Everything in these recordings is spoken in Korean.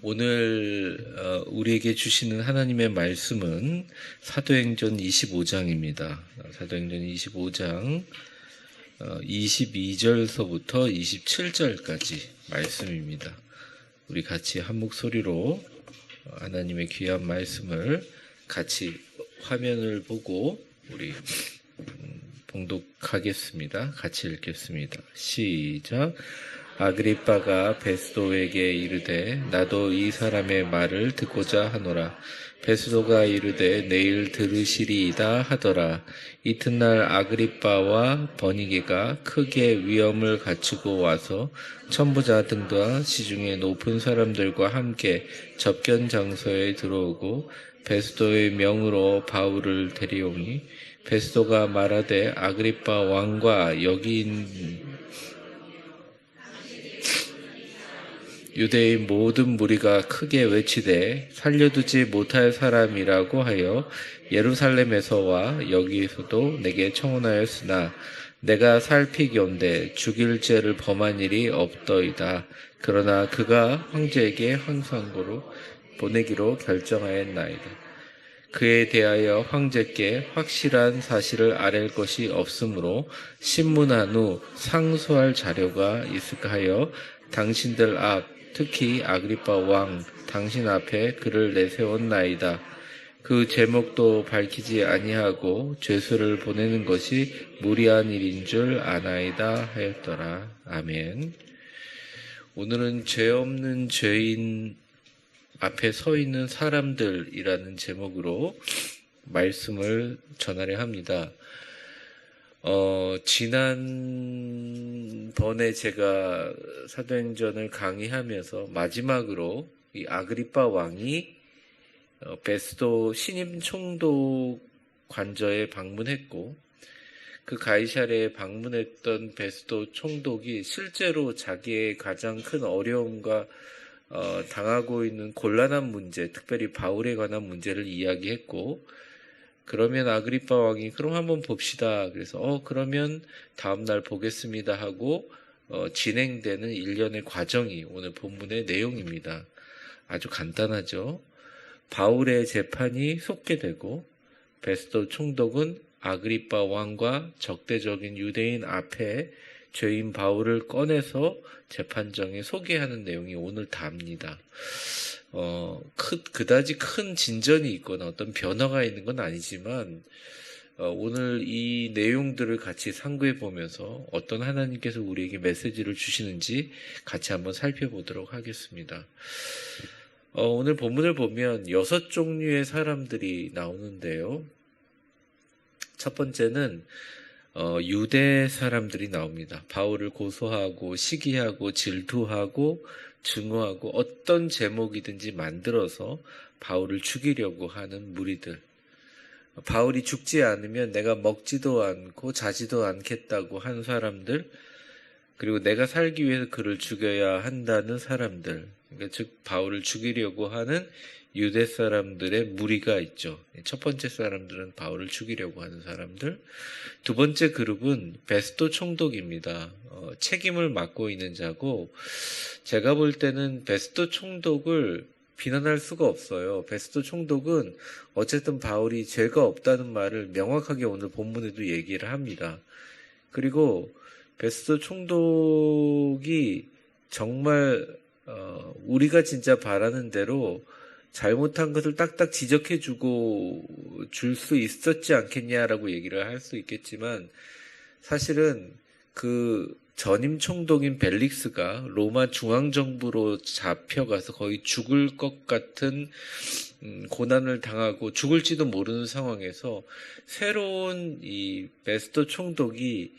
오늘 우리에게 주시는 하나님의 말씀은 사도행전 25장입니다. 사도행전 25장 22절서부터 27절까지 말씀입니다. 우리 같이 한 목소리로 하나님의 귀한 말씀을 같이 화면을 보고 우리 봉독하겠습니다. 같이 읽겠습니다. 시작. 아그리빠가 베스도에게 이르되 나도 이 사람의 말을 듣고자 하노라. 베스도가 이르되 내일 들으시리이다 하더라. 이튿날 아그리빠와 버니게가 크게 위엄을 갖추고 와서 천부자 등과 시중에 높은 사람들과 함께 접견 장소에 들어오고 베스도의 명으로 바울을 데려오니 베스도가 말하되 아그리빠 왕과 여기 있는 유대인 모든 무리가 크게 외치되 살려두지 못할 사람이라고 하여 예루살렘에서와 여기에서도 내게 청혼하였으나 내가 살피건대 죽일 죄를 범한 일이 없더이다. 그러나 그가 황제에게 황상고로 보내기로 결정하였나이다. 그에 대하여 황제께 확실한 사실을 아랠 것이 없으므로 신문한 후 상소할 자료가 있을까 하여 당신들 앞 특히 아그리빠 왕 당신 앞에 그를 내세웠나이다. 그 제목도 밝히지 아니하고 죄수를 보내는 것이 무리한 일인 줄 아나이다 하였더라. 아멘. 오늘은 죄 없는 죄인 앞에 서 있는 사람들이라는 제목으로 말씀을 전하려 합니다. 지난번에 제가 사도행전을 강의하면서 마지막으로 이 아그리빠 왕이 베스도 신임 총독 관저에 방문했고 그 가이사랴에 방문했던 베스도 총독이 실제로 자기의 가장 큰 어려움과 당하고 있는 곤란한 문제, 특별히 바울에 관한 문제를 이야기했고 그러면 아그리빠 왕이 그럼 한번 봅시다. 그래서 그러면 다음날 보겠습니다 하고 진행되는 일련의 과정이 오늘 본문의 내용입니다. 아주 간단하죠. 바울의 재판이 속개되고 베스도 총독은 아그리빠 왕과 적대적인 유대인 앞에 죄인 바울을 꺼내서 재판정에 소개하는 내용이 오늘 다입니다. 그다지 큰 진전이 있거나 어떤 변화가 있는 건 아니지만 오늘 이 내용들을 같이 상고해 보면서 어떤 하나님께서 우리에게 메시지를 주시는지 같이 한번 살펴보도록 하겠습니다. 오늘 본문을 보면 6종류의 사람들이 나오는데요. 첫 번째는 유대 사람들이 나옵니다. 바울을 고소하고 시기하고 질투하고 증오하고 어떤 제목이든지 만들어서 바울을 죽이려고 하는 무리들. 바울이 죽지 않으면 내가 먹지도 않고 자지도 않겠다고 한 사람들, 그리고 내가 살기 위해서 그를 죽여야 한다는 사람들, 그러니까 즉 바울을 죽이려고 하는 유대 사람들의 무리가 있죠. 첫 번째 사람들은 바울을 죽이려고 하는 사람들. 두 번째 그룹은 베스도 총독입니다. 책임을 맡고 있는 자고, 제가 볼 때는 베스도 총독을 비난할 수가 없어요. 베스도 총독은 어쨌든 바울이 죄가 없다는 말을 명확하게 오늘 본문에도 얘기를 합니다. 그리고 베스도 총독이 정말 우리가 진짜 바라는 대로 잘못한 것을 딱딱 지적해주고 줄 수 있었지 않겠냐라고 얘기를 할 수 있겠지만 사실은 그 전임 총독인 벨릭스가 로마 중앙정부로 잡혀가서 거의 죽을 것 같은 고난을 당하고 죽을지도 모르는 상황에서 새로운 이 베스도 총독이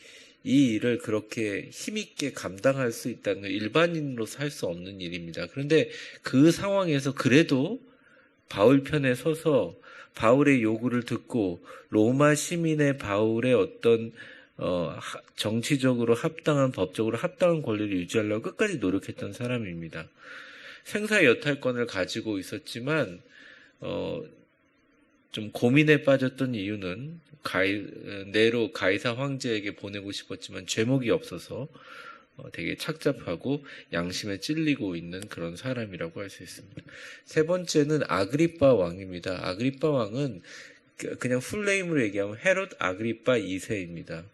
이 일을 그렇게 힘있게 감당할 수 있다는 건 일반인으로서 할 수 없는 일입니다. 그런데 그 상황에서 그래도 바울 편에 서서 바울의 요구를 듣고 로마 시민의 바울의 어떤 정치적으로 합당한, 법적으로 합당한 권리를 유지하려고 끝까지 노력했던 사람입니다. 생사 여탈권을 가지고 있었지만 좀 고민에 빠졌던 이유는 네로 가이사 황제에게 보내고 싶었지만 죄목이 없어서 되게 착잡하고 양심에 찔리고 있는 그런 사람이라고 할 수 있습니다. 세 번째는 아그리빠 왕입니다. 아그리빠 왕은 그냥 풀네임으로 얘기하면 헤롯 아그리빠 2세입니다.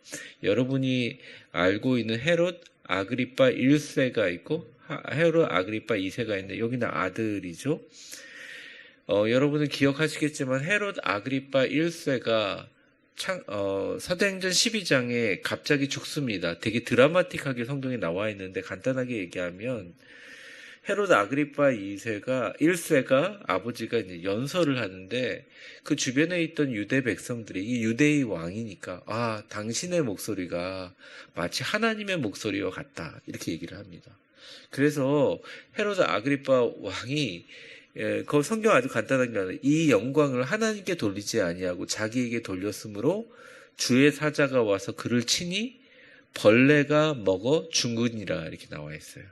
여러분이 알고 있는 헤롯 아그리빠 1세가 있고 헤롯 아그리빠 2세가 있는데 여기는 아들이죠. 여러분은 기억하시겠지만 헤롯 아그리빠 1세가 사도행전 12장에 갑자기 죽습니다. 되게 드라마틱하게 성경에 나와 있는데 간단하게 얘기하면 헤롯 아그리빠 1세가 아버지가 이제 연설을 하는데 그 주변에 있던 유대 백성들이 이 유대의 왕이니까 당신의 목소리가 마치 하나님의 목소리와 같다 이렇게 얘기를 합니다. 그래서 헤롯 아그리빠 왕이 그 성경 아주 간단한 게 아니라 이 영광을 하나님께 돌리지 아니하고 자기에게 돌렸으므로 주의 사자가 와서 그를 치니 벌레가 먹어 죽으니라 이렇게 나와 있어요.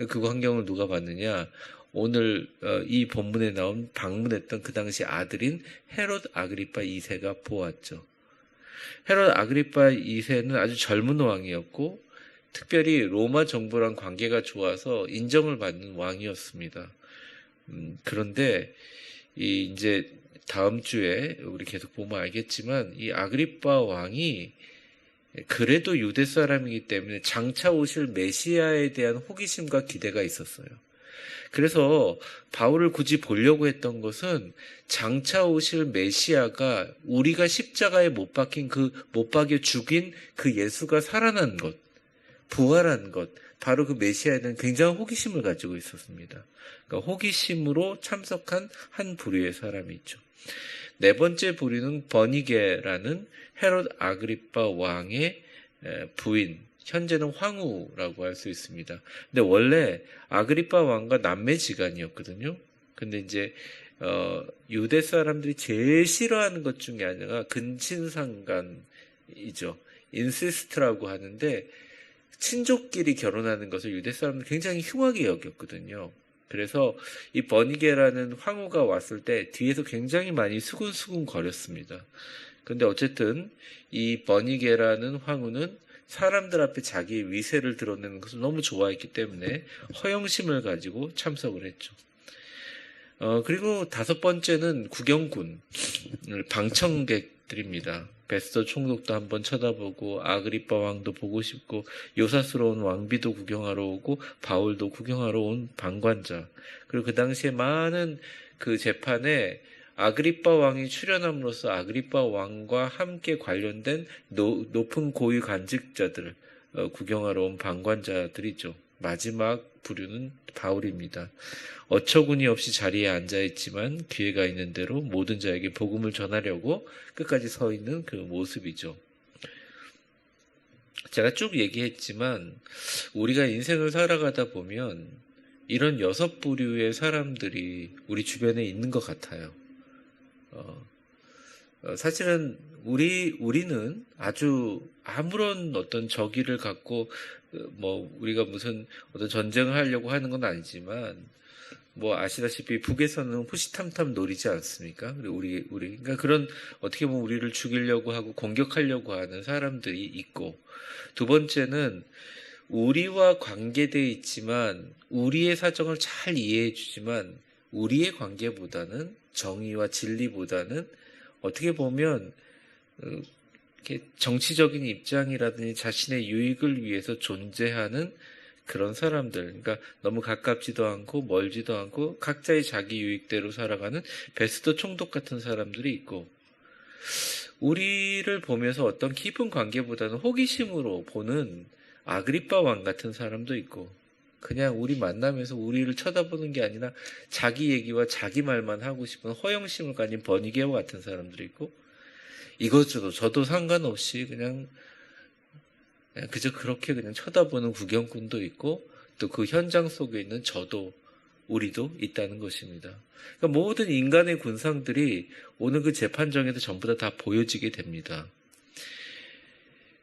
그 광경을 누가 봤느냐? 오늘 이 본문에 나온 방문했던 그 당시 아들인 헤롯 아그리빠 2세가 보았죠. 헤롯 아그리빠 2세는 아주 젊은 왕이었고 특별히 로마 정부랑 관계가 좋아서 인정을 받는 왕이었습니다. 그런데 이제 다음 주에 우리 계속 보면 알겠지만 이 아그리빠 왕이 그래도 유대 사람이기 때문에 장차 오실 메시아에 대한 호기심과 기대가 있었어요. 그래서 바울을 굳이 보려고 했던 것은 장차 오실 메시아가 우리가 십자가에 못 박혀 죽인 그 예수가 살아난 것, 부활한 것, 바로 그 메시아에 대한 굉장한 호기심을 가지고 있었습니다. 그러니까 호기심으로 참석한 한 부류의 사람이 있죠. 네 번째 부류는 버니게라는 헤롯 아그리빠 왕의 부인, 현재는 황후라고 할 수 있습니다. 근데 원래 아그리빠 왕과 남매지간이었거든요. 근데 이제 유대 사람들이 제일 싫어하는 것 중에 하나가 근친상간이죠. 인시스트라고 하는데 친족끼리 결혼하는 것을 유대 사람들이 굉장히 흉하게 여겼거든요. 그래서 이 버니게라는 황후가 왔을 때 뒤에서 굉장히 많이 수근수근 거렸습니다. 근데 어쨌든 이 버니게라는 황후는 사람들 앞에 자기의 위세를 드러내는 것을 너무 좋아했기 때문에 허영심을 가지고 참석을 했죠. 그리고 다섯 번째는 구경꾼, 방청객들입니다. 베스터 총독도 한번 쳐다보고 아그리빠 왕도 보고 싶고 요사스러운 왕비도 구경하러 오고 바울도 구경하러 온 방관자. 그리고 그 당시에 많은 그 재판에 아그리빠 왕이 출연함으로써 아그리빠 왕과 함께 관련된 높은 고위 관직자들 구경하러 온 방관자들이죠. 마지막 부류는 바울입니다. 어처구니 없이 자리에 앉아있지만 기회가 있는 대로 모든 자에게 복음을 전하려고 끝까지 서 있는 그 모습이죠. 제가 쭉 얘기했지만 우리가 인생을 살아가다 보면 이런 6부류의 사람들이 우리 주변에 있는 것 같아요. 사실은 우리는 아주 아무런 어떤 적의를 갖고 우리가 무슨 어떤 전쟁을 하려고 하는 건 아니지만 아시다시피 북에서는 호시탐탐 노리지 않습니까? 우리 그러니까 그런 어떻게 보면 우리를 죽이려고 하고 공격하려고 하는 사람들이 있고, 두 번째는 우리와 관계되어 있지만 우리의 사정을 잘 이해해 주지만 우리의 관계보다는 정의와 진리보다는 어떻게 보면 이렇게 정치적인 입장이라든지 자신의 유익을 위해서 존재하는 그런 사람들, 그러니까 너무 가깝지도 않고 멀지도 않고 각자의 자기 유익대로 살아가는 베스터 총독 같은 사람들이 있고, 우리를 보면서 어떤 깊은 관계보다는 호기심으로 보는 아그리빠 왕 같은 사람도 있고, 그냥 우리 만나면서 우리를 쳐다보는 게 아니라 자기 얘기와 자기 말만 하고 싶은 허영심을 가진 버니게와 같은 사람들이 있고, 이것저것 저도 상관없이 그냥 그저 그렇게 그냥 쳐다보는 구경꾼도 있고, 또 그 현장 속에 있는 우리도 있다는 것입니다. 그러니까 모든 인간의 군상들이 오늘 그 재판정에서 전부 다 보여지게 됩니다.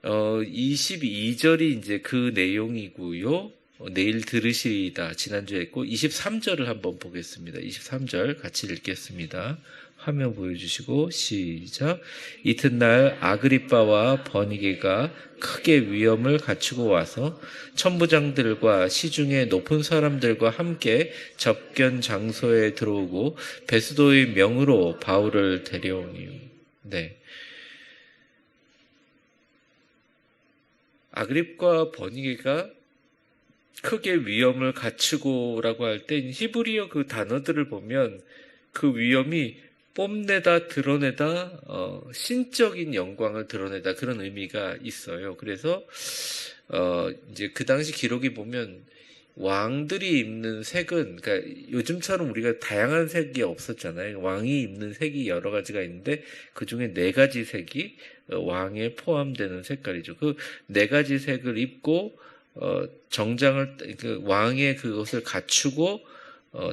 22절이 이제 그 내용이고요. 내일 들으시리이다 지난주에 했고 23절을 한번 보겠습니다. 23절 같이 읽겠습니다. 화면 보여주시고 시작. 이튿날 아그리빠와 버니게가 크게 위엄을 갖추고 와서 천부장들과 시중의 높은 사람들과 함께 접견 장소에 들어오고 베스도의 명으로 바울을 데려오니. 네. 아그립과 버니게가 크게 위엄을 갖추고라고 할 때 히브리어 그 단어들을 보면 그 위엄이 뽐내다 드러내다 신적인 영광을 드러내다 그런 의미가 있어요. 그래서 이제 그 당시 기록이 보면 왕들이 입는 색은 그러니까 요즘처럼 우리가 다양한 색이 없었잖아요. 왕이 입는 색이 여러 가지가 있는데 그 중에 4가지 색이 왕에 포함되는 색깔이죠. 그 4가지 색을 입고 정장을 그 왕의 그것을 갖추고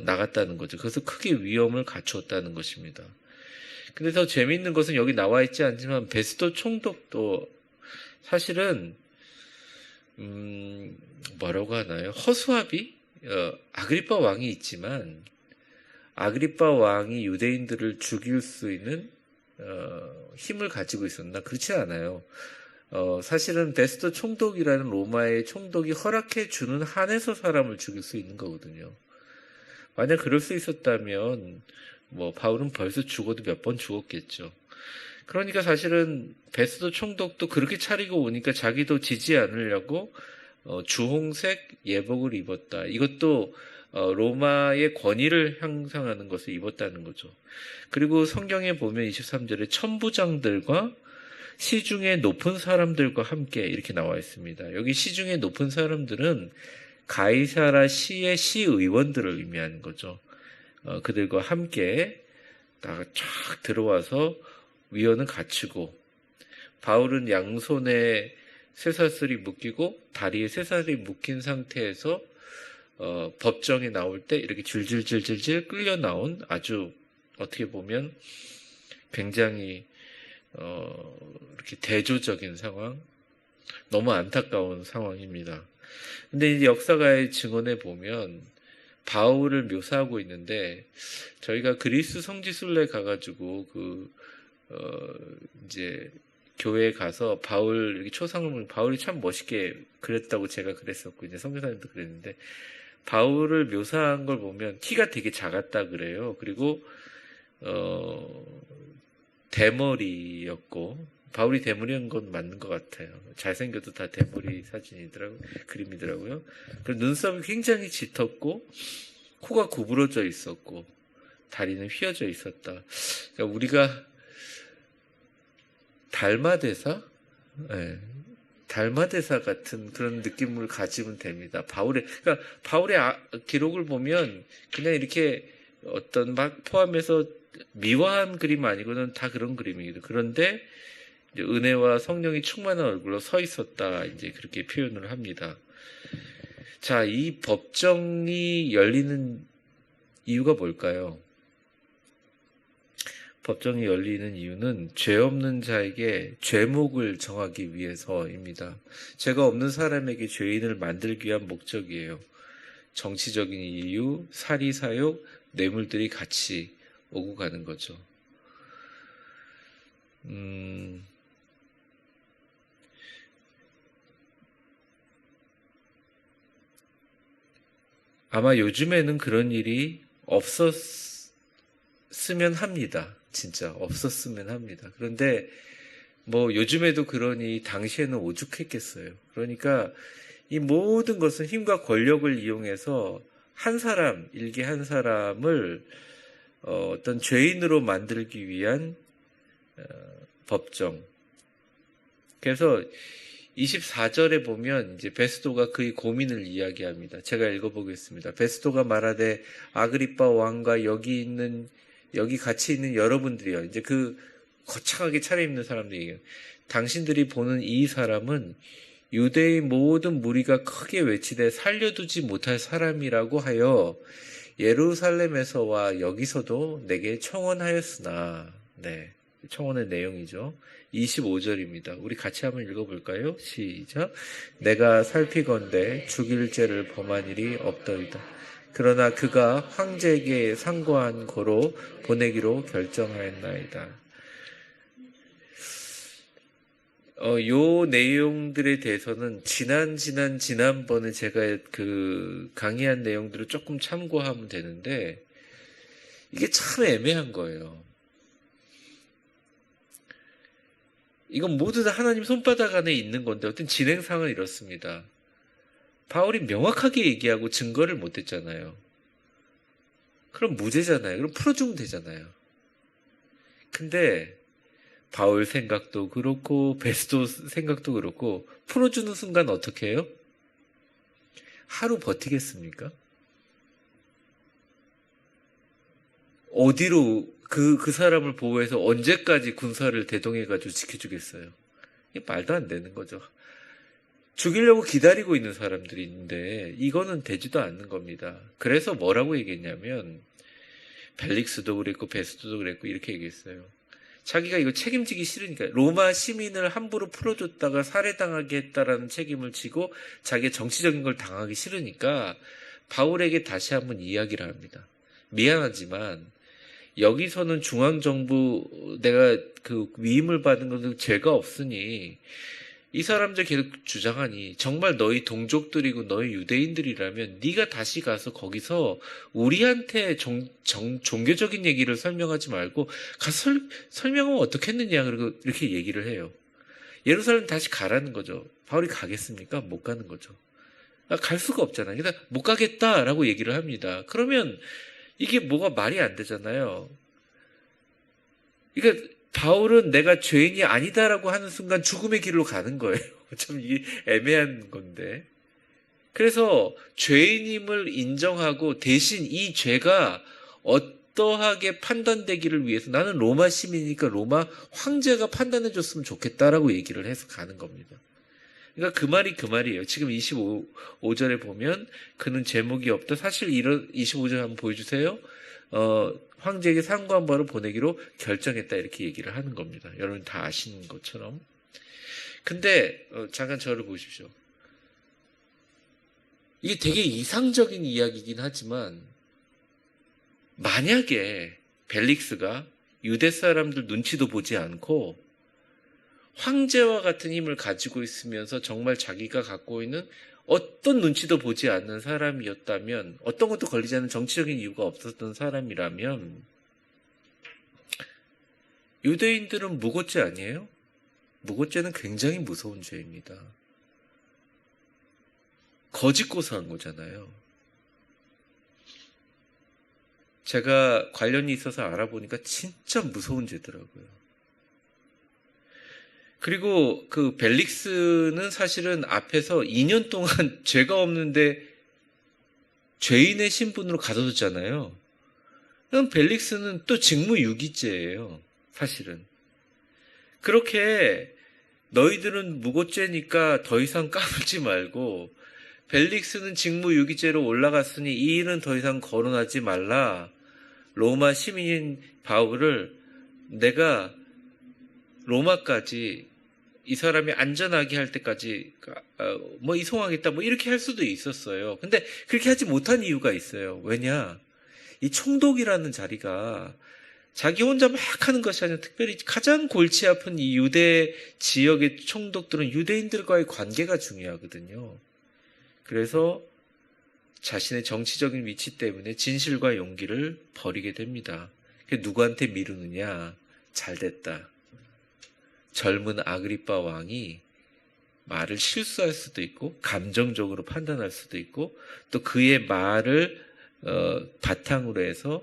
나갔다는 거죠. 그래서 크게 위엄을 갖추었다는 것입니다. 근데 더 재미있는 것은 여기 나와 있지 않지만 베스도 총독도 사실은 뭐라고 하나요? 허수아비? 아그리빠 왕이 있지만 아그리빠 왕이 유대인들을 죽일 수 있는 힘을 가지고 있었나? 그렇지 않아요. 사실은 베스도 총독이라는 로마의 총독이 허락해 주는 한에서 사람을 죽일 수 있는 거거든요. 만약 그럴 수 있었다면 뭐 바울은 벌써 죽어도 몇 번 죽었겠죠. 그러니까 사실은 베스도 총독도 그렇게 차리고 오니까 자기도 지지 않으려고 주홍색 예복을 입었다. 이것도 로마의 권위를 향상하는 것을 입었다는 거죠. 그리고 성경에 보면 23절에 천부장들과 시중의 높은 사람들과 함께 이렇게 나와 있습니다. 여기 시중의 높은 사람들은 가이사라 시의 시의원들을 의미하는 거죠. 그들과 함께 다 쫙 들어와서 위원을 갖추고 바울은 양손에 쇠사슬이 묶이고 다리에 쇠사슬이 묶인 상태에서 법정에 나올 때 이렇게 줄줄줄줄줄 끌려 나온 아주 어떻게 보면 굉장히 이렇게 대조적인 상황, 너무 안타까운 상황입니다. 근데 이제 역사가의 증언에 보면 바울을 묘사하고 있는데 저희가 그리스 성지순례 가가지고 이제 교회에 가서 바울 이렇게 초상을 보면 바울이 참 멋있게 그랬다고 제가 그랬었고 이제 선교사님도 그랬는데 바울을 묘사한 걸 보면 키가 되게 작았다 그래요. 그리고 대머리였고 바울이 대머리인 건 맞는 것 같아요. 잘생겨도 다 대머리 그림이더라고요. 그리고 눈썹이 굉장히 짙었고 코가 구부러져 있었고 다리는 휘어져 있었다. 그러니까 우리가 달마대사? 네. 달마대사 같은 그런 느낌을 가지면 됩니다. 그러니까 바울의 기록을 보면 그냥 이렇게 어떤 막 포함해서 미화한 그림 아니고는 다 그런 그림이거든요. 그런데 이제 은혜와 성령이 충만한 얼굴로 서 있었다. 이제 그렇게 표현을 합니다. 자, 이 법정이 열리는 이유가 뭘까요? 법정이 열리는 이유는 죄 없는 자에게 죄목을 정하기 위해서입니다. 죄가 없는 사람에게 죄인을 만들기 위한 목적이에요. 정치적인 이유, 사리, 사욕, 뇌물들이 같이 오고 가는 거죠. 아마 요즘에는 그런 일이 없었으면 합니다. 진짜 없었으면 합니다. 그런데 뭐 요즘에도 그러니 당시에는 오죽했겠어요. 그러니까 이 모든 것은 힘과 권력을 이용해서 일개 한 사람을 어떤 죄인으로 만들기 위한 법정. 그래서 24절에 보면 이제 베스도가 그의 고민을 이야기합니다. 제가 읽어보겠습니다. 베스도가 말하되 아그리빠 왕과 여기 같이 있는 여러분들이요. 이제 그 거창하게 차려입는 사람들이에요. 당신들이 보는 이 사람은 유대의 모든 무리가 크게 외치되 살려두지 못할 사람이라고 하여 예루살렘에서와 여기서도 내게 청언하였으나, 네. 청혼의 내용이죠. 25절입니다. 우리 같이 한번 읽어볼까요? 시작. 내가 살피건대 죽일 죄를 범한 일이 없더이다. 그러나 그가 황제에게 상고한 고로 보내기로 결정하였나이다. 요 내용들에 대해서는 지난번에 제가 강의한 내용들을 조금 참고하면 되는데, 이게 참 애매한 거예요. 이건 모두 다 하나님 손바닥 안에 있는 건데, 어떤 진행상은 이렇습니다. 바울이 명확하게 얘기하고 증거를 못 했잖아요. 그럼 무죄잖아요. 그럼 풀어주면 되잖아요. 근데 바울 생각도 그렇고 베스도 생각도 그렇고 풀어주는 순간 어떻게 해요? 하루 버티겠습니까? 어디로 그 사람을 보호해서 언제까지 군사를 대동해가지고 지켜주겠어요? 이게 말도 안 되는 거죠. 죽이려고 기다리고 있는 사람들이 있는데 이거는 되지도 않는 겁니다. 그래서 뭐라고 얘기했냐면 벨릭스도 그랬고 베스도도 그랬고 이렇게 얘기했어요. 자기가 이거 책임지기 싫으니까 로마 시민을 함부로 풀어줬다가 살해당하게 했다라는 책임을 지고 자기가 정치적인 걸 당하기 싫으니까 바울에게 다시 한번 이야기를 합니다. 미안하지만 여기서는 중앙정부 내가 그 위임을 받은 것은 죄가 없으니 이 사람들 계속 주장하니 정말 너희 동족들이고 너희 유대인들이라면 네가 다시 가서 거기서 우리한테 종교적인 얘기를 설명하지 말고 가서 설명하면 어떻겠느냐 그리고 이렇게 얘기를 해요. 예루살렘 다시 가라는 거죠. 바울이 가겠습니까? 못 가는 거죠. 갈 수가 없잖아요. 그러니까 못 가겠다라고 얘기를 합니다. 그러면 이게 뭐가 말이 안 되잖아요. 그러니까 바울은 내가 죄인이 아니다라고 하는 순간 죽음의 길로 가는 거예요. 참 이게 애매한 건데. 그래서 죄인임을 인정하고 대신 이 죄가 어떠하게 판단되기를 위해서 나는 로마 시민이니까 로마 황제가 판단해 줬으면 좋겠다라고 얘기를 해서 가는 겁니다. 그러니까 그 말이 그 말이에요. 지금 25절에 보면 그는 제목이 없다. 사실 이런 25절 한번 보여주세요. 황제에게 상고한 바로 보내기로 결정했다 이렇게 얘기를 하는 겁니다. 여러분 다 아시는 것처럼. 근데 잠깐 저를 보십시오. 이게 되게 이상적인 이야기이긴 하지만 만약에 벨릭스가 유대 사람들 눈치도 보지 않고 황제와 같은 힘을 가지고 있으면서 정말 자기가 갖고 있는 어떤 눈치도 보지 않는 사람이었다면, 어떤 것도 걸리지 않는 정치적인 이유가 없었던 사람이라면 유대인들은 무고죄 아니에요? 무고죄는 굉장히 무서운 죄입니다. 거짓 고소한 거잖아요. 제가 관련이 있어서 알아보니까 진짜 무서운 죄더라고요. 그리고 그 벨릭스는 사실은 앞에서 2년 동안 죄가 없는데 죄인의 신분으로 가둬뒀잖아요. 그럼 벨릭스는 또 직무유기죄예요. 사실은. 그렇게 너희들은 무고죄니까 더 이상 까불지 말고 벨릭스는 직무유기죄로 올라갔으니 이 일은 더 이상 거론하지 말라. 로마 시민인 바울을 내가 로마까지 이 사람이 안전하게 할 때까지 이송하겠다 이렇게 할 수도 있었어요. 근데 그렇게 하지 못한 이유가 있어요. 왜냐? 이 총독이라는 자리가 자기 혼자 막 하는 것이 아니라 특별히 가장 골치 아픈 이 유대 지역의 총독들은 유대인들과의 관계가 중요하거든요. 그래서 자신의 정치적인 위치 때문에 진실과 용기를 버리게 됩니다. 누구한테 미루느냐? 잘됐다. 젊은 아그리빠 왕이 말을 실수할 수도 있고 감정적으로 판단할 수도 있고 또 그의 말을 바탕으로 해서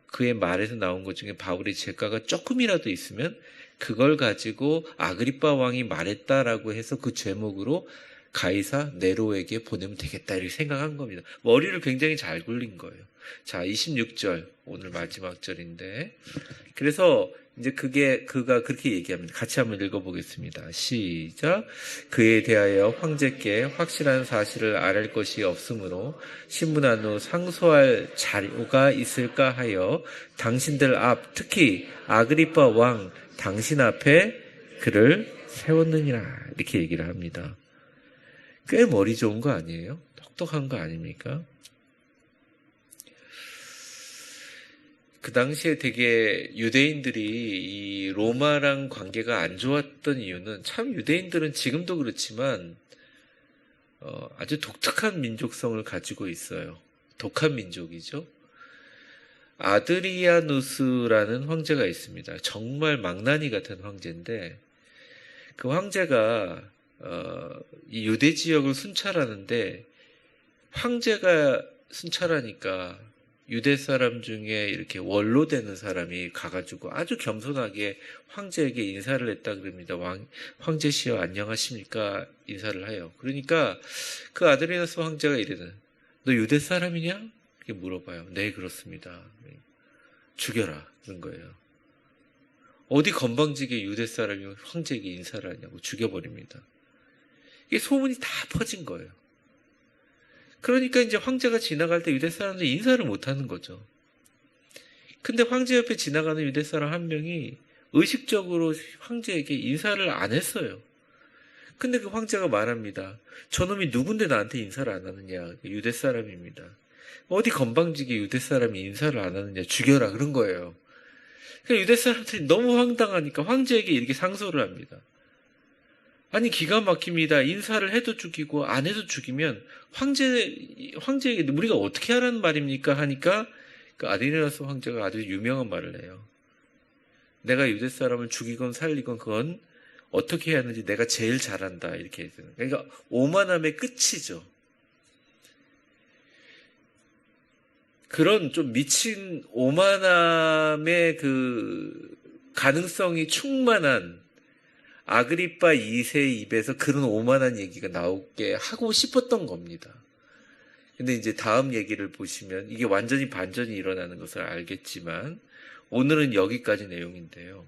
그의 말에서 나온 것 중에 바울의 죄가가 조금이라도 있으면 그걸 가지고 아그리빠 왕이 말했다라고 해서 그 죄목으로 가이사 네로에게 보내면 되겠다 이렇게 생각한 겁니다. 머리를 굉장히 잘 굴린 거예요. 자, 26절 오늘 마지막 절인데 그래서 이제 그가 그렇게 얘기합니다. 같이 한번 읽어보겠습니다. 시작. 그에 대하여 황제께 확실한 사실을 알할 것이 없으므로 신문한 후 상소할 자료가 있을까 하여 당신들 앞, 특히 아그리빠 왕 당신 앞에 그를 세웠느니라. 이렇게 얘기를 합니다. 꽤 머리 좋은 거 아니에요? 똑똑한 거 아닙니까? 그 당시에 되게 유대인들이 이 로마랑 관계가 안 좋았던 이유는, 참 유대인들은 지금도 그렇지만 아주 독특한 민족성을 가지고 있어요. 독한 민족이죠. 아드리아누스라는 황제가 있습니다. 정말 망나니 같은 황제인데, 그 황제가 이 유대 지역을 순찰하는데, 황제가 순찰하니까 유대 사람 중에 이렇게 원로되는 사람이 가가지고 아주 겸손하게 황제에게 인사를 했다 그럽니다. 황제시여 안녕하십니까? 인사를 해요. 그러니까 그 아드리아누스 황제가 이래요. 너 유대 사람이냐? 이렇게 물어봐요. 네, 그렇습니다. 죽여라. 그런 거예요. 어디 건방지게 유대 사람이 황제에게 인사를 하냐고 죽여버립니다. 이게 소문이 다 퍼진 거예요. 그러니까 이제 황제가 지나갈 때 유대 사람들이 인사를 못 하는 거죠. 근데 황제 옆에 지나가는 유대 사람 한 명이 의식적으로 황제에게 인사를 안 했어요. 근데 그 황제가 말합니다. 저놈이 누군데 나한테 인사를 안 하느냐. 유대 사람입니다. 어디 건방지게 유대 사람이 인사를 안 하느냐. 죽여라. 그런 거예요. 그러니까 유대 사람들이 너무 황당하니까 황제에게 이렇게 상소를 합니다. 아니, 기가 막힙니다. 인사를 해도 죽이고 안 해도 죽이면 황제에게 우리가 어떻게 하라는 말입니까? 하니까 그 아드리아누스 황제가 아주 유명한 말을 해요. 내가 유대 사람을 죽이건 살리건 그건 어떻게 해야 하는지 내가 제일 잘한다. 이렇게 해서. 그러니까 오만함의 끝이죠. 그런 좀 미친 오만함의 그 가능성이 충만한 아그리빠 2세의 입에서 그런 오만한 얘기가 나오게 하고 싶었던 겁니다. 근데 이제 다음 얘기를 보시면 이게 완전히 반전이 일어나는 것을 알겠지만, 오늘은 여기까지 내용인데요.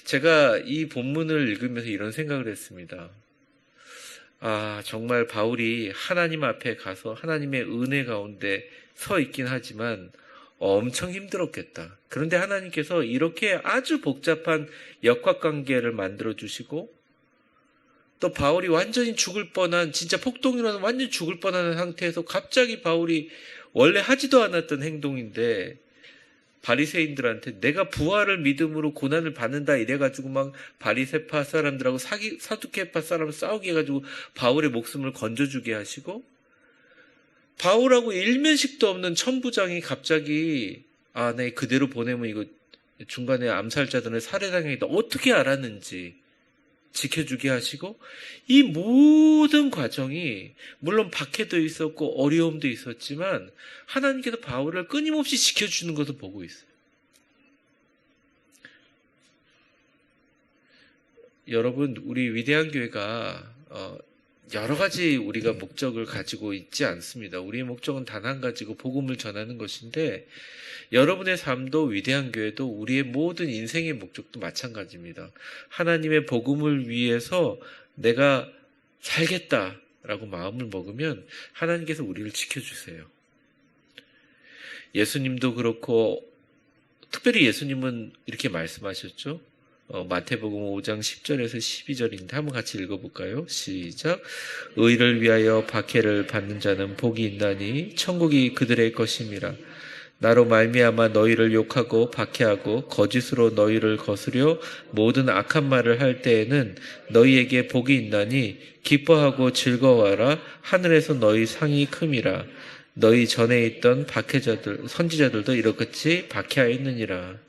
제가 이 본문을 읽으면서 이런 생각을 했습니다. 아, 정말 바울이 하나님 앞에 가서 하나님의 은혜 가운데 서 있긴 하지만 엄청 힘들었겠다. 그런데 하나님께서 이렇게 아주 복잡한 역학관계를 만들어주시고, 또 바울이 완전히 죽을 뻔한, 진짜 폭동이라는 완전히 죽을 뻔한 상태에서 갑자기 바울이 원래 하지도 않았던 행동인데 바리새인들한테 내가 부활을 믿음으로 고난을 받는다 이래가지고 막 바리새파 사람들하고 사두개파 사람 싸우게 해가지고 바울의 목숨을 건져주게 하시고, 바울하고 일면식도 없는 천부장이 갑자기 네, 그대로 보내면 이거 중간에 암살자들은 살해당하겠다. 어떻게 알았는지 지켜주게 하시고, 이 모든 과정이 물론 박해도 있었고 어려움도 있었지만 하나님께서 바울을 끊임없이 지켜주는 것을 보고 있어요. 여러분, 우리 위대한 교회가 여러 가지 우리가 목적을 가지고 있지 않습니다. 우리의 목적은 단 한 가지고 복음을 전하는 것인데, 여러분의 삶도 위대한 교회도 우리의 모든 인생의 목적도 마찬가지입니다. 하나님의 복음을 위해서 내가 살겠다라고 마음을 먹으면 하나님께서 우리를 지켜주세요. 예수님도 그렇고, 특별히 예수님은 이렇게 말씀하셨죠. 마태복음 5장 10절에서 12절인데 한번 같이 읽어볼까요? 시작. 의를 위하여 박해를 받는 자는 복이 있나니 천국이 그들의 것임이라. 나로 말미암아 너희를 욕하고 박해하고 거짓으로 너희를 거스려 모든 악한 말을 할 때에는 너희에게 복이 있나니 기뻐하고 즐거워하라. 하늘에서 너희 상이 큼이라. 너희 전에 있던 박해자들 선지자들도 이렇게 박해하였느니라.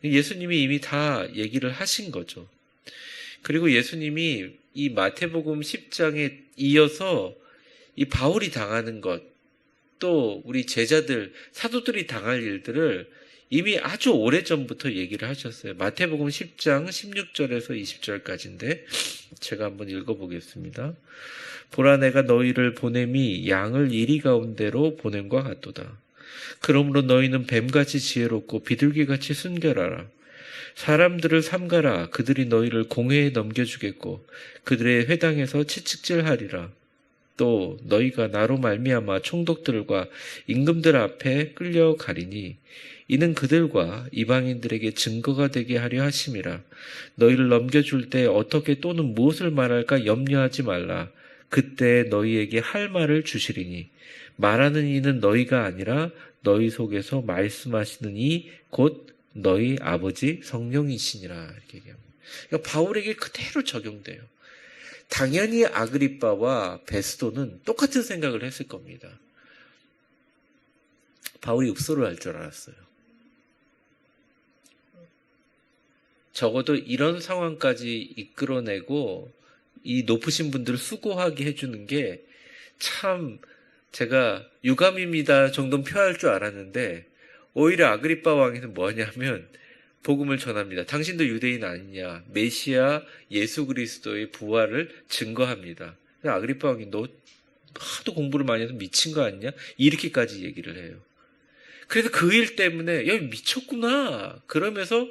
예수님이 이미 다 얘기를 하신 거죠. 그리고 예수님이 이 마태복음 10장에 이어서 이 바울이 당하는 것, 또 우리 제자들, 사도들이 당할 일들을 이미 아주 오래전부터 얘기를 하셨어요. 마태복음 10장 16절에서 20절까지인데 제가 한번 읽어보겠습니다. 보라, 내가 너희를 보냄이 양을 이리 가운데로 보냄과 같도다. 그러므로 너희는 뱀같이 지혜롭고 비둘기같이 순결하라. 사람들을 삼가라. 그들이 너희를 공회에 넘겨주겠고 그들의 회당에서 채찍질하리라. 또 너희가 나로 말미암아 총독들과 임금들 앞에 끌려가리니 이는 그들과 이방인들에게 증거가 되게 하려 하심이라. 너희를 넘겨줄 때 어떻게 또는 무엇을 말할까 염려하지 말라. 그때 너희에게 할 말을 주시리니 말하는 이는 너희가 아니라 너희 속에서 말씀하시는 이 곧 너희 아버지 성령이시니라. 이렇게 얘기합니다. 그러니까 바울에게 그대로 적용돼요. 당연히 아그리빠와 베스도는 똑같은 생각을 했을 겁니다. 바울이 읍소를 할 줄 알았어요. 적어도 이런 상황까지 이끌어내고 이 높으신 분들을 수고하게 해주는 게 참 제가 유감입니다 정도는 표할 줄 알았는데 오히려 아그리빠 왕에는 뭐냐면 복음을 전합니다. 당신도 유대인 아니냐. 메시아 예수 그리스도의 부활을 증거합니다. 아그리빠 왕이 너 하도 공부를 많이 해서 미친 거 아니냐? 이렇게까지 얘기를 해요. 그래서 그 일 때문에 야 미쳤구나. 그러면서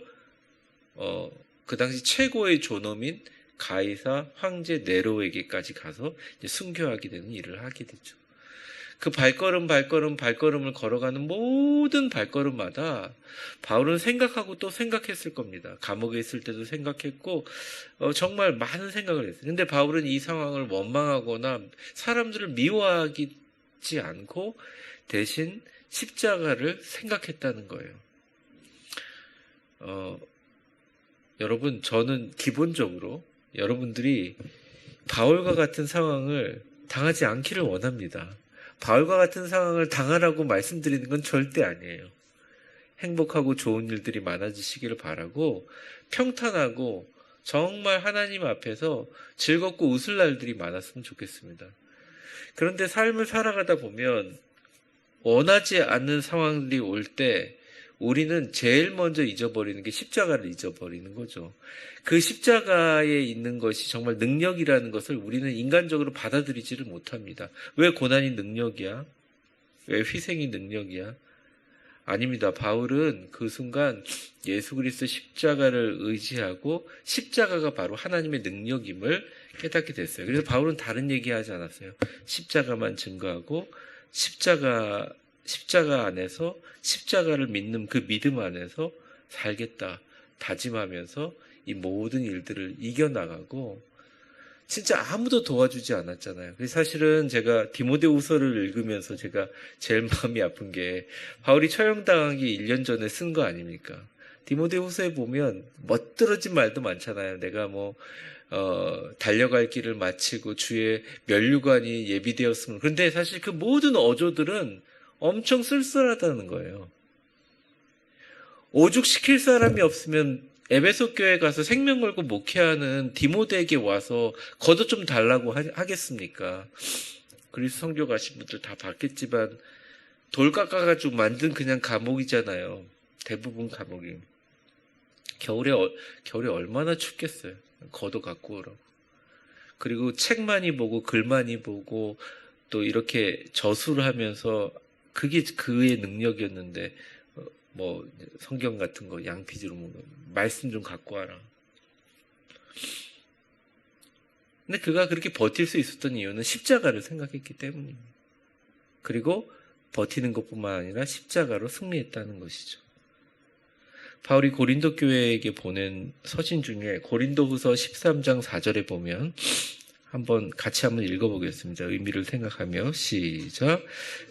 그 당시 최고의 존엄인 가이사 황제 네로에게까지 가서 이제 순교하게 되는 일을 하게 되죠. 그 발걸음을 걸어가는 모든 발걸음마다 바울은 생각하고 또 생각했을 겁니다. 감옥에 있을 때도 생각했고 정말 많은 생각을 했어요. 근데 바울은 이 상황을 원망하거나 사람들을 미워하지 않고 대신 십자가를 생각했다는 거예요. 여러분, 저는 기본적으로 여러분들이 바울과 같은 상황을 당하지 않기를 원합니다. 바울과 같은 상황을 당하라고 말씀드리는 건 절대 아니에요. 행복하고 좋은 일들이 많아지시기를 바라고 평탄하고 정말 하나님 앞에서 즐겁고 웃을 날들이 많았으면 좋겠습니다. 그런데 삶을 살아가다 보면 원하지 않는 상황들이 올 때 우리는 제일 먼저 잊어버리는 게 십자가를 잊어버리는 거죠. 그 십자가에 있는 것이 정말 능력이라는 것을 우리는 인간적으로 받아들이지를 못합니다. 왜 고난이 능력이야? 왜 희생이 능력이야? 아닙니다. 바울은 그 순간 예수 그리스도 십자가를 의지하고 십자가가 바로 하나님의 능력임을 깨닫게 됐어요. 그래서 바울은 다른 얘기하지 않았어요. 십자가만 증거하고 십자가 안에서 십자가를 믿는 그 믿음 안에서 살겠다 다짐하면서 이 모든 일들을 이겨나가고 진짜 아무도 도와주지 않았잖아요. 그래서 사실은 제가 디모데후서를 읽으면서 제가 제일 마음이 아픈 게 바울이 처형당하기 1년 전에 쓴 거 아닙니까? 디모데후서에 보면 멋들어진 말도 많잖아요. 내가 달려갈 길을 마치고 주의 면류관이 예비되었으면. 그런데 사실 그 모든 어조들은 엄청 쓸쓸하다는 거예요. 오죽시킬 사람이 없으면 에베소 교회 가서 생명 걸고 목회하는 디모데에게 와서 걷어 좀 달라고 하겠습니까? 그리스 선교 가신 분들 다 봤겠지만 돌 깎아가지고 만든 그냥 감옥이잖아요. 대부분 감옥이. 겨울에 얼마나 춥겠어요. 걷어 갖고 오라고. 그리고 책 많이 보고 글 많이 보고 또 이렇게 저수를 하면서 그게 그의 능력이었는데 성경 같은 거 양피지로 말씀 좀 갖고 와라. 근데 그가 그렇게 버틸 수 있었던 이유는 십자가를 생각했기 때문입니다. 그리고 버티는 것뿐만 아니라 십자가로 승리했다는 것이죠. 바울이 고린도 교회에게 보낸 서신 중에 고린도후서 13장 4절에 보면 같이 한번 읽어보겠습니다. 의미를 생각하며 시작.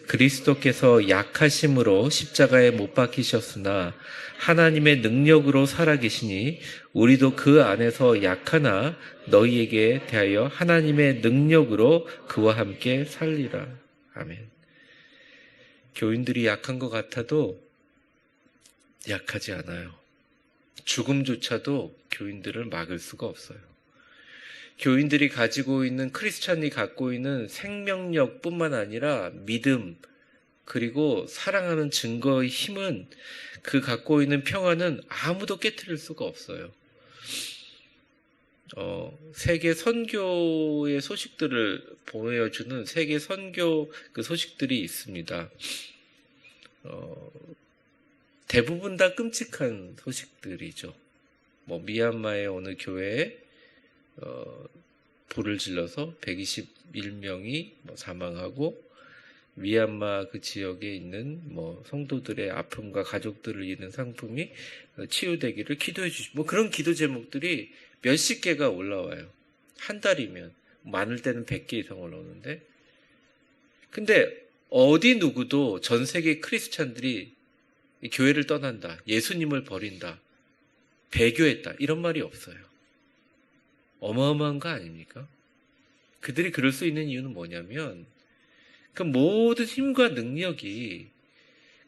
그리스도께서 약하심으로 십자가에 못 박히셨으나 하나님의 능력으로 살아계시니 우리도 그 안에서 약하나 너희에게 대하여 하나님의 능력으로 그와 함께 살리라. 아멘. 교인들이 약한 것 같아도 약하지 않아요. 죽음조차도 교인들을 막을 수가 없어요. 교인들이 가지고 있는 크리스찬이 갖고 있는 생명력뿐만 아니라 믿음 그리고 사랑하는 증거의 힘은 그 갖고 있는 평화는 아무도 깨트릴 수가 없어요. 세계 선교의 소식들을 보여주는 세계 선교 그 소식들이 있습니다. 대부분 다 끔찍한 소식들이죠. 미얀마의 어느 교회에 불을 질러서 121명이 사망하고, 미얀마 그 지역에 있는 성도들의 아픔과 가족들을 잃은 상품이 치유되기를 기도해 주시고, 그런 기도 제목들이 몇십 개가 올라와요. 한 달이면 많을 때는 100개 이상 올라오는데, 근데 어디 누구도 전 세계 크리스찬들이 교회를 떠난다, 예수님을 버린다, 배교했다, 이런 말이 없어요. 어마어마한 거 아닙니까? 그들이 그럴 수 있는 이유는 뭐냐면, 그 모든 힘과 능력이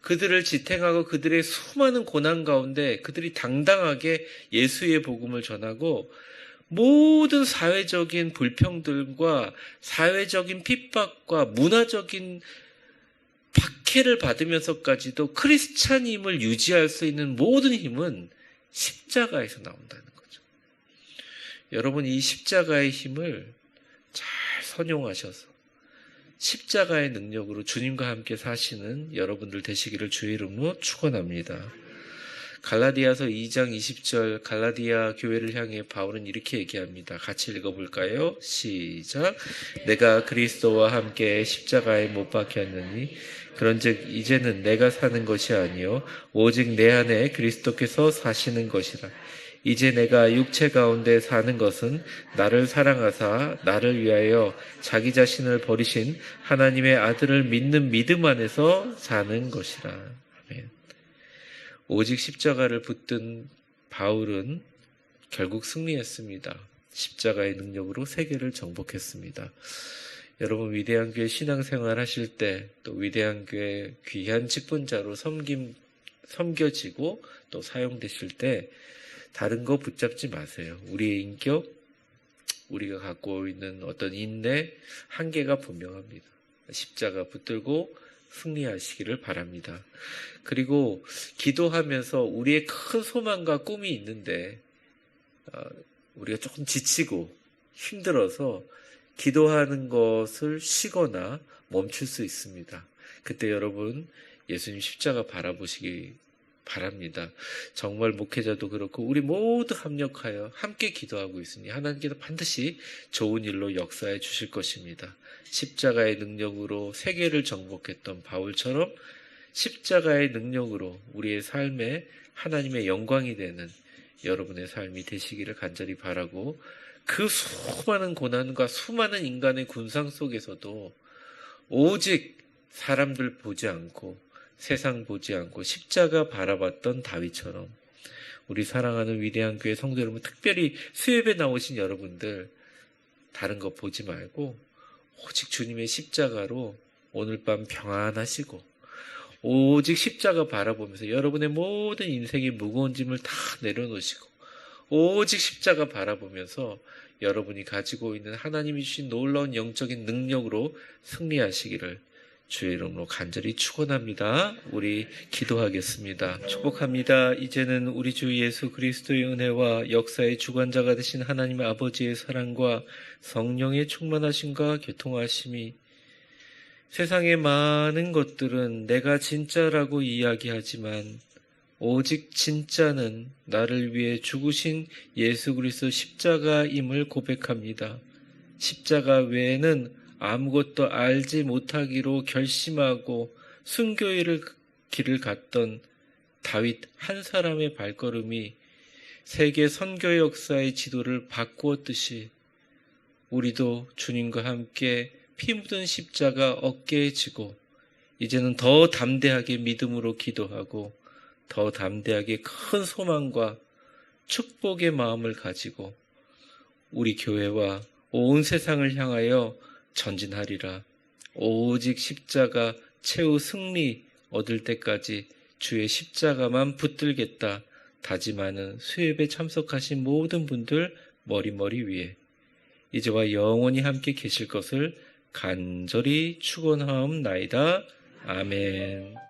그들을 지탱하고 그들의 수많은 고난 가운데 그들이 당당하게 예수의 복음을 전하고, 모든 사회적인 불평들과 사회적인 핍박과 문화적인 박해를 받으면서까지도 크리스찬임을 유지할 수 있는 모든 힘은 십자가에서 나온다는 거죠. 여러분, 이 십자가의 힘을 잘 선용하셔서 십자가의 능력으로 주님과 함께 사시는 여러분들 되시기를 주의 이름으로 축원합니다. 갈라디아서 2장 20절, 갈라디아 교회를 향해 바울은 이렇게 얘기합니다. 같이 읽어볼까요? 시작. 내가 그리스도와 함께 십자가에 못 박혔느니 그런즉 이제는 내가 사는 것이 아니요 오직 내 안에 그리스도께서 사시는 것이라. 이제 내가 육체 가운데 사는 것은 나를 사랑하사 나를 위하여 자기 자신을 버리신 하나님의 아들을 믿는 믿음 안에서 사는 것이라. 아멘. 오직 십자가를 붙든 바울은 결국 승리했습니다. 십자가의 능력으로 세계를 정복했습니다. 여러분, 위대한 교회 신앙생활 하실 때, 또 위대한 교회 귀한 직분자로 섬겨지고 또 사용되실 때 다른 거 붙잡지 마세요. 우리의 인격, 우리가 갖고 있는 어떤 인내, 한계가 분명합니다. 십자가 붙들고 승리하시기를 바랍니다. 그리고 기도하면서 우리의 큰 소망과 꿈이 있는데 우리가 조금 지치고 힘들어서 기도하는 것을 쉬거나 멈출 수 있습니다. 그때 여러분 예수님 십자가 바라보시기 바랍니다. 정말 목회자도 그렇고 우리 모두 합력하여 함께 기도하고 있으니 하나님께서 반드시 좋은 일로 역사해 주실 것입니다. 십자가의 능력으로 세계를 정복했던 바울처럼 십자가의 능력으로 우리의 삶에 하나님의 영광이 되는 여러분의 삶이 되시기를 간절히 바라고, 그 수많은 고난과 수많은 인간의 군상 속에서도 오직 사람들 보지 않고 세상 보지 않고 십자가 바라봤던 다윗처럼 우리 사랑하는 위대한 교회 성도 여러분, 특별히 수협에 나오신 여러분들 다른 거 보지 말고 오직 주님의 십자가로 오늘 밤 평안하시고 오직 십자가 바라보면서 여러분의 모든 인생의 무거운 짐을 다 내려놓으시고 오직 십자가 바라보면서 여러분이 가지고 있는 하나님이 주신 놀라운 영적인 능력으로 승리하시기를 주의 이름으로 간절히 축원합니다. 우리 기도하겠습니다. 축복합니다. 이제는 우리 주 예수 그리스도의 은혜와 역사의 주관자가 되신 하나님 아버지의 사랑과 성령의 충만하심과 교통하심이, 세상의 많은 것들은 내가 진짜라고 이야기하지만 오직 진짜는 나를 위해 죽으신 예수 그리스도 십자가임을 고백합니다. 십자가 외에는 아무것도 알지 못하기로 결심하고 순교의 길을 갔던 다윗 한 사람의 발걸음이 세계 선교 역사의 지도를 바꾸었듯이 우리도 주님과 함께 피 묻은 십자가 어깨에 지고 이제는 더 담대하게 믿음으로 기도하고 더 담대하게 큰 소망과 축복의 마음을 가지고 우리 교회와 온 세상을 향하여 전진하리라. 오직 십자가 최후 승리 얻을 때까지 주의 십자가만 붙들겠다 다짐하는 수협에 참석하신 모든 분들 머리 위에 이제와 영원히 함께 계실 것을 간절히 축원하옵나이다. 아멘.